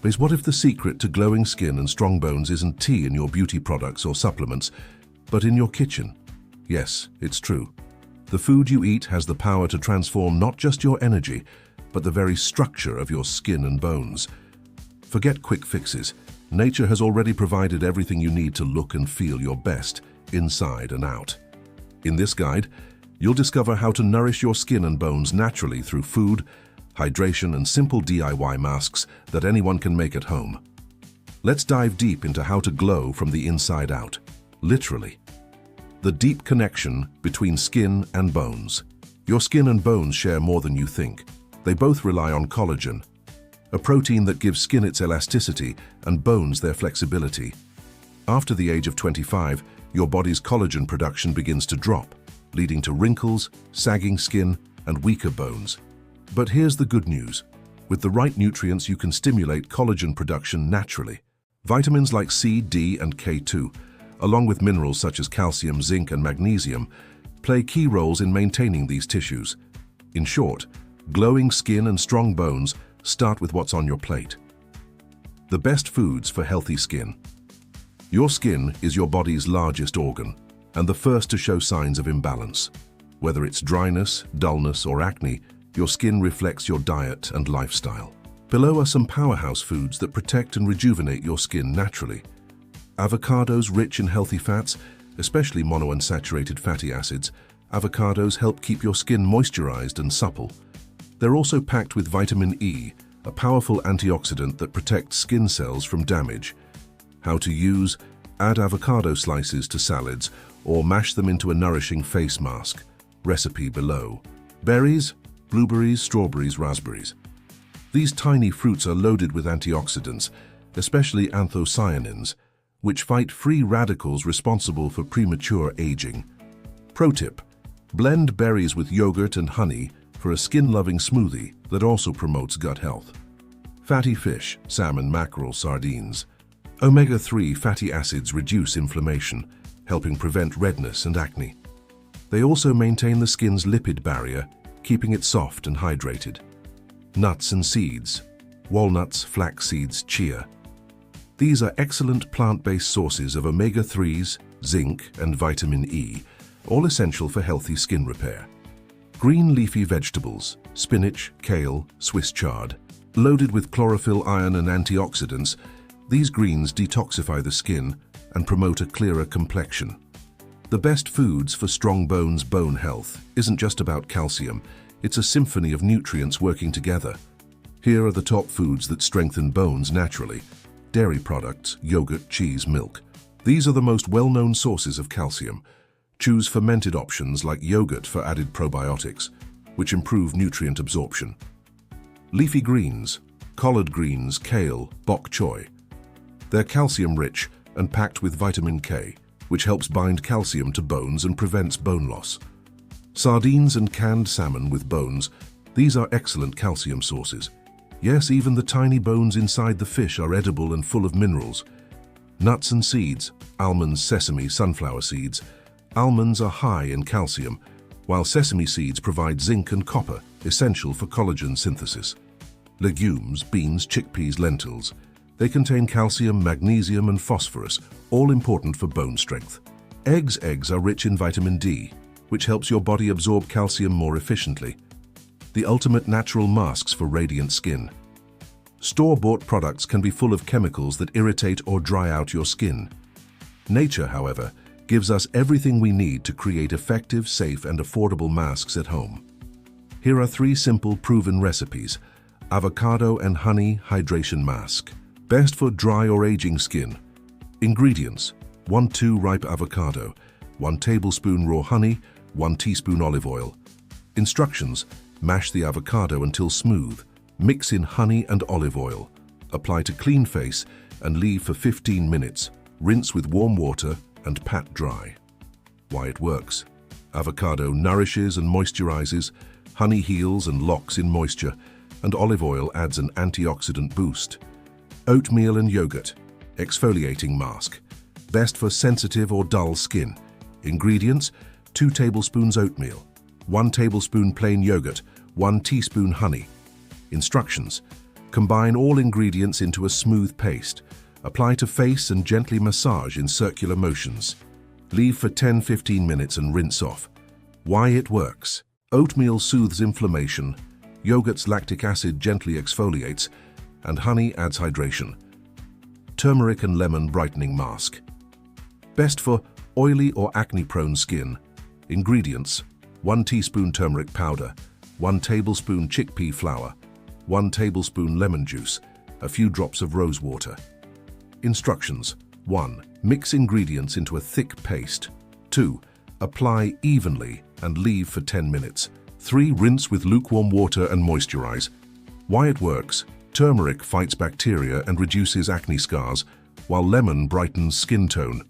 But what if the secret to glowing skin and strong bones isn't tea in your beauty products or supplements, but in your kitchen? Yes, it's true. The food you eat has the power to transform not just your energy, but the very structure of your skin and bones. Forget quick fixes. Nature has already provided everything you need to look and feel your best, inside and out. In this guide, you'll discover how to nourish your skin and bones naturally through food, hydration, and simple DIY masks that anyone can make at home. Let's dive deep into how to glow from the inside out, literally. The deep connection between skin and bones. Your skin and bones share more than you think. They both rely on collagen, a protein that gives skin its elasticity and bones their flexibility. After the age of 25, your body's collagen production begins to drop, leading to wrinkles, sagging skin, and weaker bones. But here's the good news. With the right nutrients, you can stimulate collagen production naturally. Vitamins like C, D, and K2, along with minerals such as calcium, zinc, and magnesium, play key roles in maintaining these tissues. In short, glowing skin and strong bones start with what's on your plate. The best foods for healthy skin. Your skin is your body's largest organ, and the first to show signs of imbalance. Whether it's dryness, dullness, or acne, your skin reflects your diet and lifestyle. Below are some powerhouse foods that protect and rejuvenate your skin naturally. Avocados, rich in healthy fats, especially monounsaturated fatty acids. Avocados help keep your skin moisturized and supple. They're also packed with vitamin E, a powerful antioxidant that protects skin cells from damage. How to use: add avocado slices to salads or mash them into a nourishing face mask. Recipe below. Berries, blueberries, strawberries, raspberries. These tiny fruits are loaded with antioxidants, especially anthocyanins, which fight free radicals responsible for premature aging. Pro tip: blend berries with yogurt and honey for a skin-loving smoothie that also promotes gut health. Fatty fish, salmon, mackerel, sardines. Omega-3 fatty acids reduce inflammation, helping prevent redness and acne. They also maintain the skin's lipid barrier, keeping it soft and hydrated. Nuts and seeds. Walnuts, flax seeds, chia. These are excellent plant-based sources of omega-3s, zinc, and vitamin E, all essential for healthy skin repair. Green leafy vegetables, spinach, kale, Swiss chard. Loaded with chlorophyll, iron, and antioxidants, these greens detoxify the skin and promote a clearer complexion. The best foods for strong bones, bone health, isn't just about calcium. It's a symphony of nutrients working together. Here are the top foods that strengthen bones naturally. Dairy products, yogurt, cheese, milk. These are the most well-known sources of calcium. Choose fermented options like yogurt for added probiotics, which improve nutrient absorption. Leafy greens, collard greens, kale, bok choy. They're calcium-rich and packed with vitamin K, which helps bind calcium to bones and prevents bone loss. Sardines and canned salmon with bones, these are excellent calcium sources. Yes, even the tiny bones inside the fish are edible and full of minerals. Nuts and seeds, almonds, sesame, sunflower seeds. Almonds are high in calcium, while sesame seeds provide zinc and copper, essential for collagen synthesis. Legumes, beans, chickpeas, lentils. They contain calcium, magnesium, and phosphorus, all important for bone strength. Eggs are rich in vitamin D, which helps your body absorb calcium more efficiently. The ultimate natural masks for radiant skin. Store-bought products can be full of chemicals that irritate or dry out your skin. Nature, however, gives us everything we need to create effective, safe, and affordable masks at home. Here are 3 simple, proven recipes. Avocado and honey hydration mask. Best for dry or aging skin. Ingredients: 1-2 ripe avocado, 1 tablespoon raw honey, 1 teaspoon olive oil. Instructions: mash the avocado until smooth. Mix in honey and olive oil. Apply to clean face and leave for 15 minutes. Rinse with warm water and pat dry. Why it works: avocado nourishes and moisturizes, honey heals and locks in moisture, and olive oil adds an antioxidant boost. Oatmeal and yogurt, exfoliating mask. Best for sensitive or dull skin. Ingredients: 2 tablespoons oatmeal, 1 tablespoon plain yogurt, 1 teaspoon honey. Instructions: Combine all ingredients into a smooth paste. Apply to face and gently massage in circular motions. Leave for 10-15 minutes and rinse off. Why it works. Oatmeal soothes inflammation, yogurt's lactic acid gently exfoliates, and honey adds hydration. Turmeric and lemon brightening mask. Best for oily or acne-prone skin. Ingredients: 1 teaspoon turmeric powder, 1 tablespoon chickpea flour, 1 tablespoon lemon juice, a few drops of rose water. Instructions: 1. Mix ingredients into a thick paste. 2. Apply evenly and leave for 10 minutes. 3. Rinse with lukewarm water and moisturize. Why it works: turmeric fights bacteria and reduces acne scars, while lemon brightens skin tone.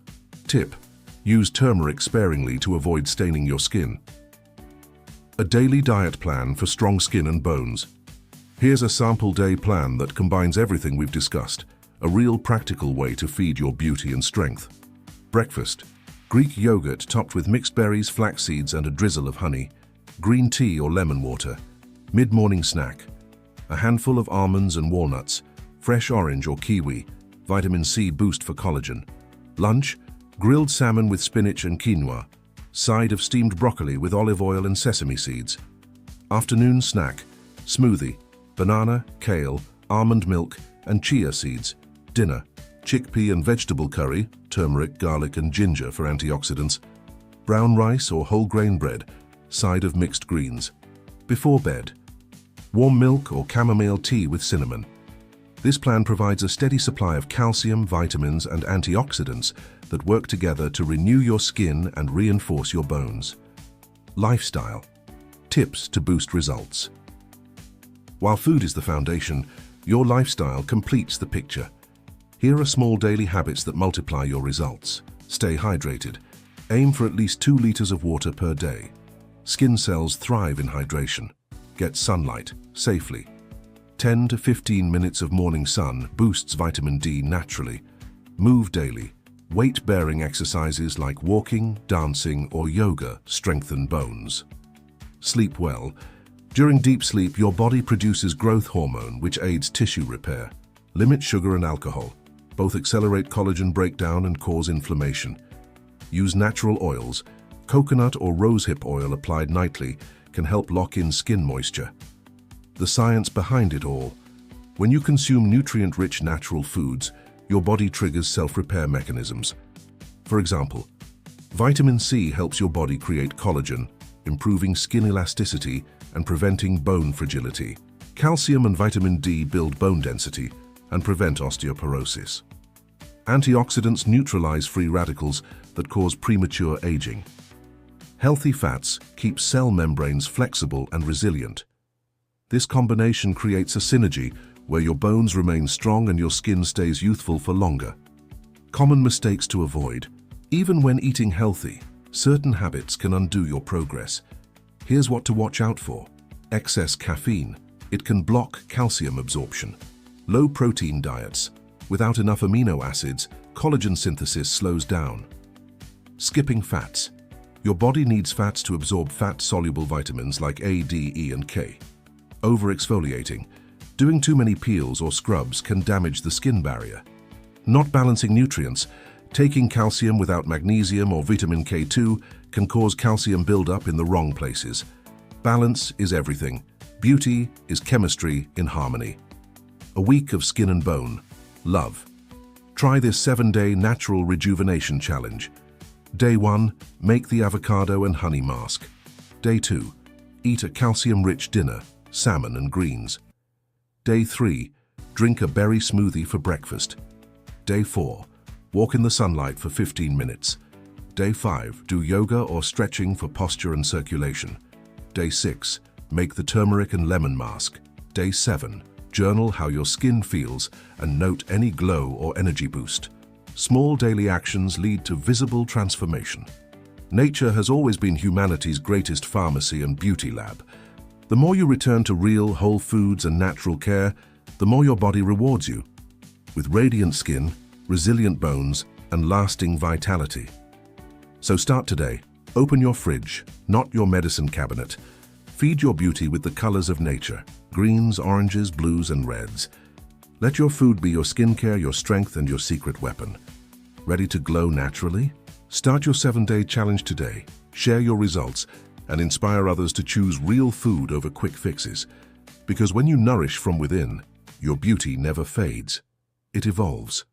Tip: use turmeric sparingly to avoid staining your skin. A daily diet plan for strong skin and bones. Here's a sample day plan that combines everything we've discussed, a real practical way to feed your beauty and strength. Breakfast: Greek yogurt topped with mixed berries, flax seeds, and a drizzle of honey. Green tea or lemon water. Mid-morning snack: a handful of almonds and walnuts, fresh orange or kiwi, vitamin C boost for collagen. Lunch: grilled salmon with spinach and quinoa, side of steamed broccoli with olive oil and sesame seeds. Afternoon snack: smoothie, banana, kale, almond milk, and chia seeds. Dinner: chickpea and vegetable curry, turmeric, garlic, and ginger for antioxidants. Brown rice or whole grain bread, side of mixed greens. Before bed: warm milk or chamomile tea with cinnamon. This plan provides a steady supply of calcium, vitamins, and antioxidants that work together to renew your skin and reinforce your bones. Lifestyle: tips to boost results. While food is the foundation, your lifestyle completes the picture. Here are small daily habits that multiply your results. Stay hydrated. Aim for at least 2 liters of water per day. Skin cells thrive in hydration. Get sunlight safely. 10 to 15 minutes of morning sun boosts vitamin D naturally. Move daily. Weight-bearing exercises like walking, dancing, or yoga strengthen bones. Sleep well. During deep sleep, your body produces growth hormone, which aids tissue repair. Limit sugar and alcohol. Both accelerate collagen breakdown and cause inflammation. Use natural oils. Coconut or rosehip oil applied nightly can help lock in skin moisture. The science behind it all. When you consume nutrient-rich natural foods, your body triggers self-repair mechanisms. For example, vitamin C helps your body create collagen, improving skin elasticity and preventing bone fragility. Calcium and vitamin D build bone density and prevent osteoporosis. Antioxidants neutralize free radicals that cause premature aging. Healthy fats keep cell membranes flexible and resilient. This combination creates a synergy where your bones remain strong and your skin stays youthful for longer. Common mistakes to avoid. Even when eating healthy, certain habits can undo your progress. Here's what to watch out for. Excess caffeine. It can block calcium absorption. Low-protein diets. Without enough amino acids, collagen synthesis slows down. Skipping fats. Your body needs fats to absorb fat-soluble vitamins like A, D, E, and K. Over-exfoliating. Doing too many peels or scrubs can damage the skin barrier. Not balancing nutrients. Taking calcium without magnesium or vitamin K2 can cause calcium buildup in the wrong places. Balance is everything. Beauty is chemistry in harmony. A week of skin and bone. Love. Try this 7-day natural rejuvenation challenge. Day 1, make the avocado and honey mask. Day 2, eat a calcium-rich dinner, salmon and greens. Day 3, drink a berry smoothie for breakfast. Day 4, walk in the sunlight for 15 minutes. Day 5, do yoga or stretching for posture and circulation. Day 6, make the turmeric and lemon mask. Day 7, journal how your skin feels and note any glow or energy boost. Small daily actions lead to visible transformation. Nature has always been humanity's greatest pharmacy and beauty lab. The more you return to real, whole foods and natural care, the more your body rewards you. With radiant skin, resilient bones, and lasting vitality. So start today. Open your fridge, not your medicine cabinet. Feed your beauty with the colors of nature: greens, oranges, blues, and reds. Let your food be your skincare, your strength, and your secret weapon. Ready to glow naturally? Start your 7-day challenge today. Share your results and inspire others to choose real food over quick fixes. Because when you nourish from within, your beauty never fades. It evolves.